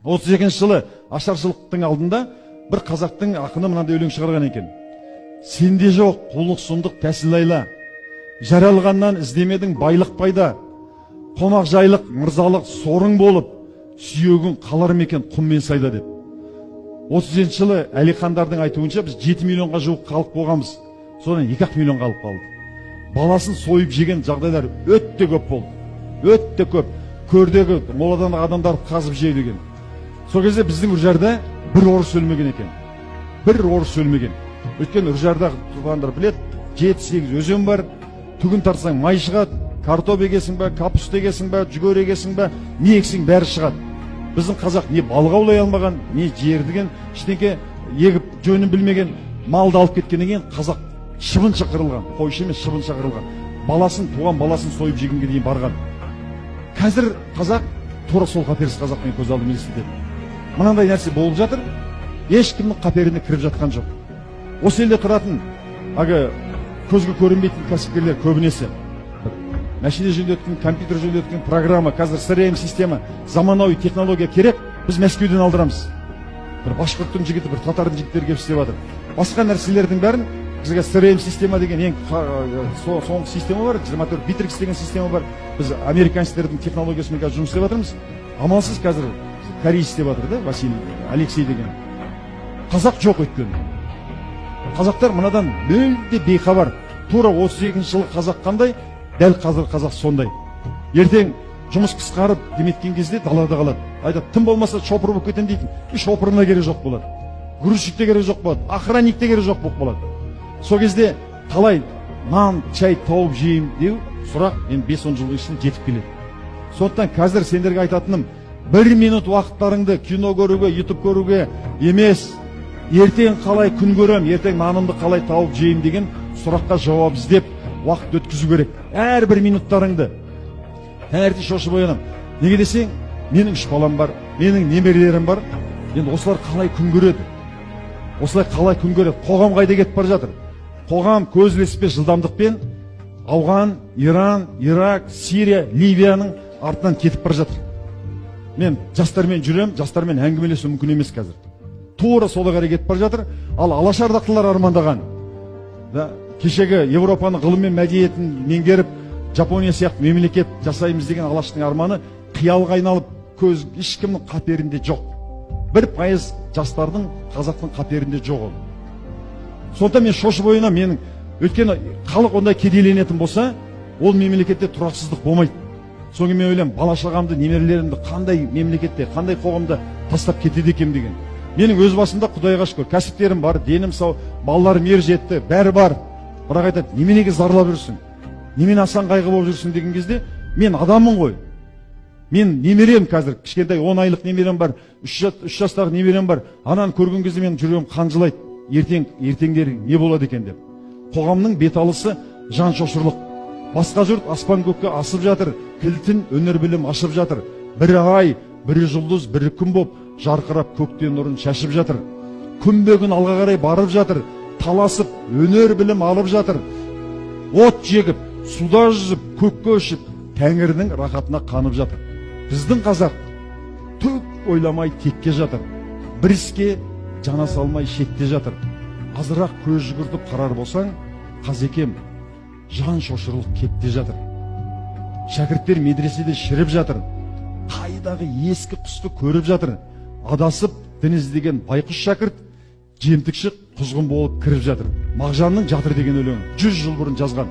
32 жылы ашаршылықтың алдында бір қазақтың ақыны мынандай өлең шығарған екен. Сенде жоқ қулық сұмдық тәсіл айла, жаралғаннан іздемедің байлық пайда, қонақ жайлық мырзалық сорың болып, сүйегің қалар ма екен құммен сайда деп. 30 жылы Әлихандардың айтуынша біз 7 миллионға жуық халық болғанбыз. Содан 2 миллион халық қалды. Баласын сойып жеген жағдайлар өтте көп болды. Өтте көп. Көрдегі моладан адамдар қазып жей деген. Сол кезде біздің Үржарда бір орыс өлмеген екен. Бір орыс өлмеген. Өткен Үржарда тұрғандар білет, 7-8 өзен бар. Түгін тартсаң май шығады, картоп егесің бе, капуста егесің бе, жүгері егесің бе, не ексең бәрі шығады. Біздің қазақ не балық аулай алмаған, не жердіген, ештеңке егіп жөнін білмеген, малды алып кеткеннен кейін қазақ шыбынша қырылған, қойшы емес шыбынша қырылған. Баласын, туған баласын сойып жегенге дейін барған. Қазір қазақ тура сол қаперсіз қазақпен көз алдыма елестетеді. Мынандай нәрсе болып жатыр, ешкімнің қаперіне кіріп жатқан жоқ. Осы елде тұратын көзге көрінбейтін кәсіпкерлер көбінесе машина жөндеткен, компьютер жөндеткен программа, қазір CRM система, заманауи технология керек, біз Мәскеуден алдырамыз. Бір башқұрттың жігіті, бір татардың жігіттері келіп істеп жатыр. Басқа нәрселердің бәрін бізге CRM система деген ең соңғы система бар, 24 Bittrex деген система бар. Біз американецтердің технологиясымен қазір жұмыс істеп жатырмыз. Амалсыз қазір корей істеп жатыр да, Василий, Алексей деген. Қазақ жоқ өткен. Қазақтар мынадан мүлде бейхабар. Тура 32 жылы қазақ қандай, дәл қазір қазақ сондай. Ертең жұмыс қысқарып деметкен кезде далада қалады. Айтады, тым болмаса шопыр болып кетен дейтін. Шопырына керек жоқ болады. Грузчик те керек жоқ болады. Охранник те керек жоқ болып болады. Сол кезде қалай нан, чай тауып жеймін деу сұрақ мен 5-10 жылдың ішінде жетіп келеді. Сондықтан қазір сендерге айтатыным, 1 минут уақыттарыңды кино көруге, YouTube көруге емес, ертең қалай күн көрем, ертең нанымды қалай тауып жеймін деген сұраққа жауап іздеп уақыт өткізу керек. Әрбір минуттарыңды. Таңертең шошып оянам. Неге десең, менің 3 балам бар, менің немерелерім бар. Енді осылар қалай күн көреді? Осылай қалай күн көреді? Қоғам қайда кетіп бара жатыр? Қоғам көз ілеспес жылдамдықпен Ауған, Иран, Ирак, Сирия, Ливияның артынан кетіп бара жатыр. Мен жастармен жүрем, жастармен әңгімелесу мүмкін емес қазір. Тура солай қарай кетіп бара жатыр. Ал алашардақтылар армандаған. Кешегі Европаның ғылым мен мәдениетін меңгеріп, Жапония сияқты мемлекет жасаймыз деген алаштың арманы қиялға айналып, көз ешкімнің қаперінде жоқ. 1% жастардың қазақтың қаперінде жоқ ол. Сонда мен шошып оянам, менің өйткені халық ондай кедейленетін болса, ол мемлекетте тұрақсыздық болмайды. Соңғы мен ойлаймын, бала шағамды, немерелерімді қандай мемлекетте, қандай қоғамда тастап кетеді екен деген. Менің өз басымда Құдайға шүкір, кәсіптерім бар, денім сау, балаларым ер жетті, бәрі бар. Бірақ айтады, неменеге зарлап жүрсің? Немен асан қайғы болып жүрсің деген кезде, мен адаммын ғой. Мен немерем қазір, кішкентай 10 айлық немерем бар, 3 жастағы немерем бар. Ананы көрген кезде мен жүрегім қанжылайды. Ертеңдері не болады екен деп. Қоғамның беталысы жан шошырлық. Басқа жұрт аспан көкке асып жатыр, кілтін өнер білім ашып жатыр. Бір ай, бір жұлдыз, бір күн боп жарқырап көктен нұрын шашып жатыр. Күнбе-күн алға қарай барып жатыр, таласып өнер білім алып жатыр. От жегіп, суда жүзіп, көкке ұшып, Тәңірдің рахатына қанып жатыр. Біздің қазақ түк ойламай текке жатыр. Бір іске жана салмай шетте жатыр. Азырақ көз жүгіртіп қарар болсаң, қазекем жан шошырлық кепте жатыр. Шәкірттер медреседе шіріп жатыр. Қайдағы ескі құсты көріп жатыр. Адасып дін іздеген байқұс шәкірт жемтікші құзғын болып кіріп жатыр. Мағжанның Жатыр деген өлеңі 100 жыл бұрын жазған.